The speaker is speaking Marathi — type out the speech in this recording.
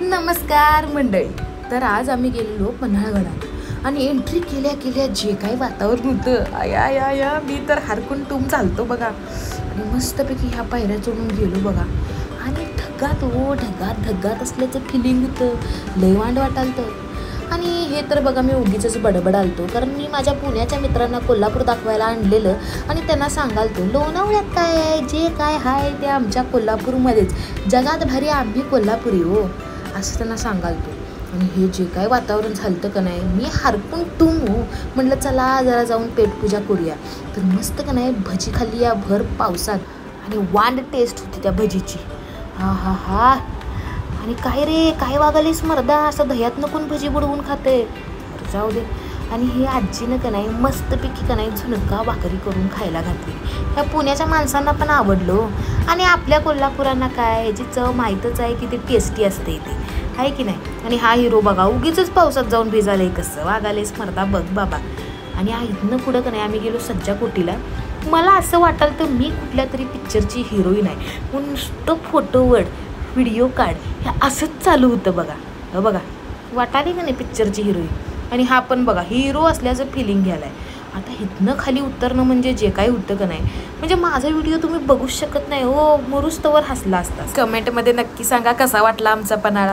नमस्कार मंडळी. तर आज आम्ही गेलेलो पन्हाळगडात आणि एंट्री केल्या केल्या जे काही वातावरण होतं आया मी तर हरकून टूम चालतो बघा. आणि मस्तपैकी ह्या पायऱ्या चढून गेलो बघा. आणि ढगात असल्याचं फिलिंग होतं. लय वांड वाटालतं. आणि हे तर बघा मी उगीच बडबड आलतो, कारण मी माझ्या पुण्याच्या मित्रांना कोल्हापूर दाखवायला आणलेलं आणि त्यांना सांगालतो लोणावळ्यात काय आहे, जे काय आहे ते आमच्या कोल्हापूरमध्येच, जगात भारी आम्ही कोल्हापुरी हो, असं त्यांना सांगालतो. आणि हे जे काय वातावरण झालं का नाही, मी हरकून टूम हो म्हटलं चला जरा जाऊन पेटपूजा करूया. तर मस्त का नाही भजी खाल्ली या भर पावसात आणि वांड टेस्ट होती त्या भजीची. हा आणि काय रे काय वागालीस मर्दा, असं दह्यात नकून भजी बुडवून खाते, जाऊ दे. आणि हे आजीनं का नाही मस्तपैकी का नाही झुणका भाकरी करून खायला घातली. ह्या पुण्याच्या माणसांना पण आवडलो. आणि आपल्या कोल्हापुरांना काय याची चव माहीतच आहे, किती टेस्टी असते इथे, आहे की नाही. आणि हा हिरो बघा उगीच पावसात जाऊन भिजाले, कसं वागालेस मर्दा बघ बाबा. आणि इथनं पुढं का नाही आम्ही गेलो सज्जा कोटीला. मला असं वाटलं तर मी कुठल्या तरी पिक्चरची हिरोईन आहे म्हणून नुसतं फोटोवर व्हिडिओ काढ हे असंच चालू होतं बघा. बघा वाटाली का नाही पिक्चरची हिरोईन. आणि हा पण बघा हिरो असल्याचं फिलिंग घ्यायला आहे. आता इथनं खाली उतरणं म्हणजे जे काही होतं का नाही, म्हणजे माझा व्हिडिओ तुम्ही बघूच शकत नाही हो, मरुस्तवर हसला असता. कमेंटमध्ये नक्की सांगा कसा वाटला आमचा पन्हाळा.